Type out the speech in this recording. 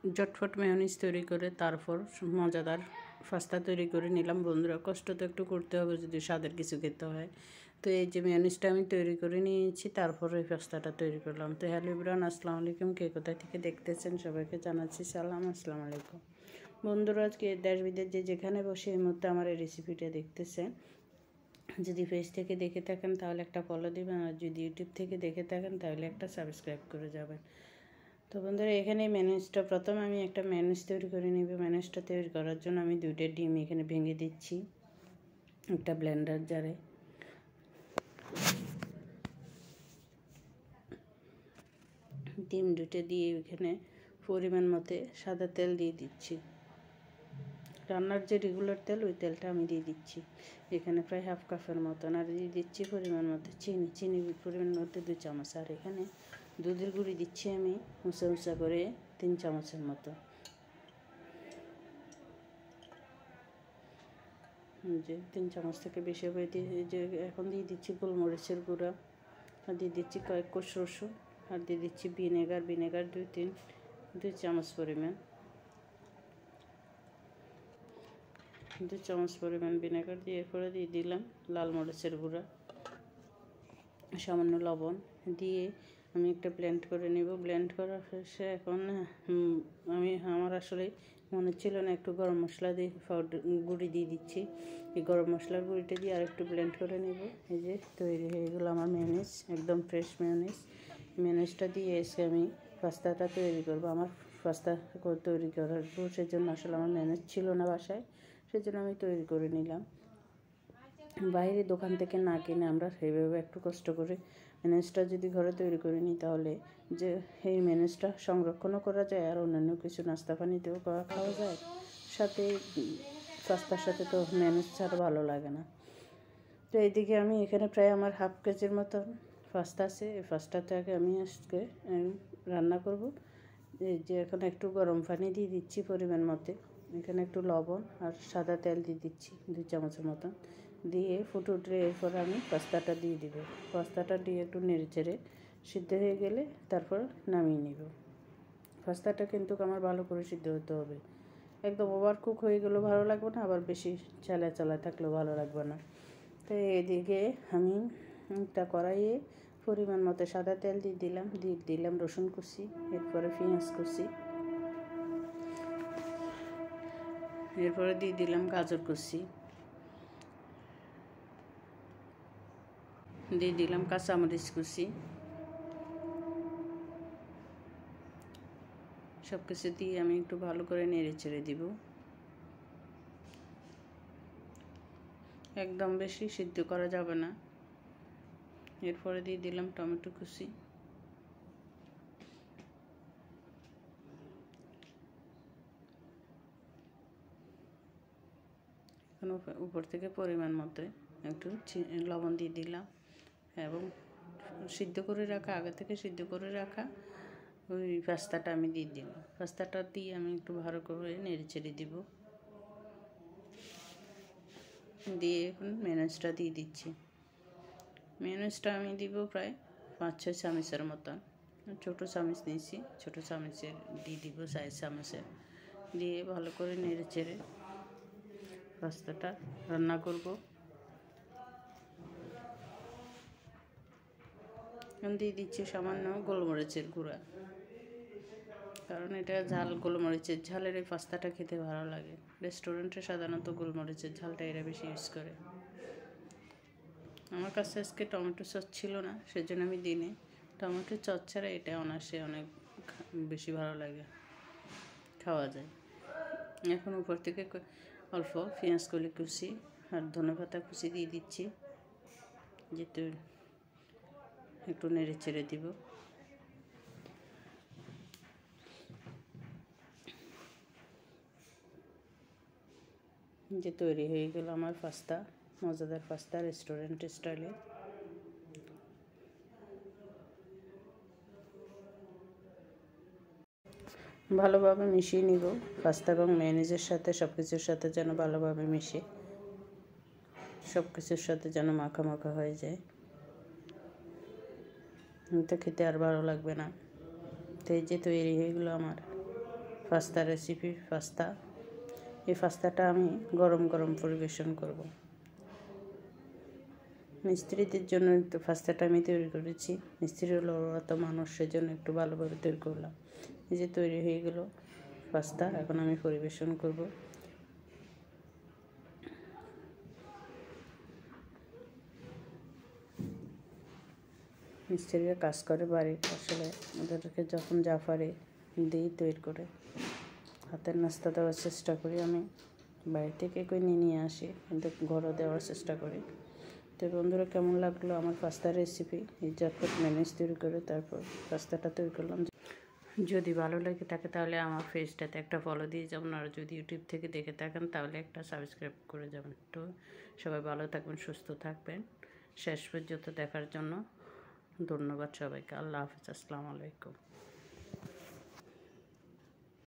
झटफट mayonnaise तैरी करे तारपर मजादार पास्ता तैरी करे निलाम बंधुरा। कष्ट तो एकटू करते होबे यदि स्वादेर किछु खेते हय। तो এই যে মেয়োনিজটা আমি তৈরি করে নিয়েছি, তারপর এই পাস্তাটা তৈরি করলাম। তো হ্যালো এভরিওয়ান, আসসালামু আলাইকুম। কে কোথা থেকে দেখতেছেন সবাইকে জানাচ্ছি সালাম, আসসালামু আলাইকুম। বন্ধুরা আজকে দেশ বিদেশ যে যেখানে বসে এই মুহূর্তে আমার এই রেসিপিটা দেখতেছেন, যদি পেজ থেকে দেখে থাকেন তাহলে একটা ফলো দিবেন, আর যদি ইউটিউব থেকে দেখে থাকেন তাহলে একটা সাবস্ক্রাইব করে যাবেন। তো বন্ধুরা এখানে মেয়োনিজটা প্রথমে আমি একটা মেয়োনিজ তৈরি করে নিব। মেয়োনিজটা তৈরি করার জন্য আমি 2টা ডিম এখানে ভেঙে দিচ্ছি একটা ব্লেন্ডার জারে। ডিম 2টা দিয়ে এখানে পরিমাণ মতো সাদা তেল দিয়ে দিচ্ছি। রান্নার যে রেগুলার তেল, ওই তেলটা আমি দিয়ে দিচ্ছি এখানে প্রায় হাফ কাপের মতন। আর দিয়ে দিচ্ছি পরিমাণ মতো চিনি পরিমাণ মতো 2 চামচ। আর এখানে দুধের গুঁড়ি দিচ্ছি আমি উঁচা উঁচা করে 3 চামচের মতো। যে 3 চামচ থেকে বেশি হবে। যে এখন দিয়ে দিচ্ছি গোলমরিচের গুঁড়া, আর দিয়ে দিচ্ছি কয়েক কোষ রসুন, আর দিয়ে দিচ্ছি ভিনেগার 2 চামচ পরিমাণ। 2 চামচ পরিমাণ ভিনেগার দিয়ে এরপরে দিয়ে দিলাম লাল মরিচের গুঁড়া, সামান্য লবণ দিয়ে আমি একটা ব্লেন্ড করে নেব। ব্লেন্ড করার শেষে এখন আমার আসলে মনে ছিল না, একটু গরম মশলা দিয়ে গুঁড়ি দিয়ে দিচ্ছি। এই গরম মশলার গুঁড়িটা দিয়ে আর একটু ব্লেন্ড করে নেব। এই যে তৈরি হয়ে গেলো আমার মেয়োনিজ, একদম ফ্রেশ মেয়োনিজ। মেয়োনিজটা দিয়ে এসে আমি পাস্তাটা তৈরি করব। আমার পাস্তা তৈরি করার সেজন্য আসলে আমার মেয়োনিজ ছিল না বাসায়, সেজন্য আমি তৈরি করে নিলাম। বাইরে দোকান থেকে না কিনে আমরা সেইভাবে একটু কষ্ট করে মেয়োনিজটা যদি ঘরে তৈরি করে নিই, তাহলে যে এই মেয়োনিজটা সংরক্ষণও করা যায়, আর অন্যান্য কিছু নাস্তা পানিতেও খাওয়া যায়। সাথে পাস্তার সাথে তো মেয়োনিজ ছাড়া ভালো লাগে না। তো এইদিকে আমি এখানে প্রায় আমার হাফ কেজির মতন পাস্তা আছে। এই পাস্তাটাকে আমি আজকে রান্না করব। এই যে এখন একটু গরম পানি দিয়ে দিচ্ছি পরিমাণ মতো, এখানে একটু লবণ আর সাদা তেল দিয়ে দিচ্ছি 2 চামচের মতন। দিয়ে ফুটে উঠলে এরপর আমি পাস্তাটা দিয়ে দিব। পাস্তাটা দিয়ে একটু নেড়ে চেড়ে সিদ্ধ হয়ে গেলে তারপর নামিয়ে নিব। পাস্তাটা কিন্তু আমার ভালো করে সিদ্ধ হতে হবে। একদম ওভার কুক হয়ে গেলেও ভালো লাগবে না, আবার বেশি চালা থাকলেও ভালো লাগবে না। তো এদিকে আমি একটা কড়াইয়ে পরিমাণ মতো সাদা তেল দিয়ে দিলাম রসুন কুচি, এরপরে পেঁয়াজ কুচি, এরপরে দিয়ে দিলাম গাজর কুচি, দিয়ে দিলাম কাঁচামরিচ কুচি। সব কিছু দিয়ে আমি একটু ভালো করে নেড়ে চেড়ে দিব। একদম বেশি সিদ্ধ করা যাবে না। এরপরে দিয়ে দিলাম টমেটো কুচি, এখন উপর থেকে পরিমাণ মতো একটু লবণ দিয়ে দিলাম, এবং আগে থেকে সিদ্ধ করে রাখা ওই পাস্তাটা আমি দিয়ে দিলাম। পাস্তাটা দিয়ে আমি একটু ভালো করে নেড়ে চেড়ে দিব। দিয়ে এখন মেয়োনিজটা দিয়ে দিচ্ছি। মেয়োনিজটা আমি দিব প্রায় 5-6 চামচের মতন। ছোটো চামচ নিয়েছি, ছোটো চামচের দিয়ে দিব 4 চামচের। দিয়ে ভালো করে নেড়ে চেড়ে পাস্তাটা রান্না করব। দিয়ে দিচ্ছি সামান্য গোলমরিচের গুঁড়া, কারণ এটা গোলমরিচের ঝালের এই পাস্তাটা খেতে ভালো লাগে। রেস্টুরেন্টে সাধারণত গোলমরিচের ঝালটা এরা বেশি ইউজ করে। আমার কাছে আজকে টমেটো সস ছিল না, সেজন্য আমি দিনে টমেটো সস ছাড়া এটা অনায়াসে অনেক বেশি ভালো লাগে, খাওয়া যায়। এখন উপর থেকে অল্প পেঁয়াজ কলি কুচি আর ধনেপাতা কুচি দিয়ে দিচ্ছি, যেহেতু একটু নেড়ে চেড়ে দিব। যে তৈরি হয়ে গেল আমার পাস্তা, মজাদার পাস্তা রেস্টুরেন্ট স্টাইলে। ভালোভাবে মিশিয়ে নিব পাস্তা এবং মেয়োনিজের সাথে, সব কিছুর সাথে যেন ভালোভাবে মিশে সব কিছুর সাথে যেন মাখা মাখা হয়ে যায়। তো খেতে আর ভালো লাগবে না। তো এই যে তৈরি হয়ে গেলো আমার পাস্তা রেসিপি পাস্তা। এই পাস্তাটা আমি গরম গরম পরিবেশন করব। মিস্ত্রিদের জন্য একটু পাস্তাটা আমি তৈরি করেছি। মিস্ত্রি হলো অত মানুষের জন্য একটু ভালোভাবে তৈরি করলাম। এই যে তৈরি হয়ে গেল পাস্তা, এখন আমি পরিবেশন করব। মিস্ত্রিরা কাজ করে বাড়ি, আসলে ওদেরকে যখন যা পারে দিই তৈরি করে। হাতের নাস্তা দেওয়ার চেষ্টা করি আমি, বাইরে থেকে নিয়ে আসি কিন্তু ঘরে দেওয়ার চেষ্টা করি। তো বন্ধুরা, কেমন লাগলো আমার পাস্তার রেসিপি? এই ঝটপট ম্যানেজ তৈরি করে তারপর পাস্তাটা তৈরি করলাম। যদি ভালো লাগে থাকে তাহলে আমার পেজটাতে একটা ফলো দিয়ে যাবেন, আর যদি ইউটিউব থেকে দেখে থাকেন তাহলে একটা সাবস্ক্রাইব করে যাবেন। তো সবাই ভালো থাকবেন, সুস্থ থাকবেন। শেষ পর্যন্ত দেখার জন্য ধন্যবাদ সবাইকে। আল্লাহ হাফিজ, আসসালামু আলাইকুম।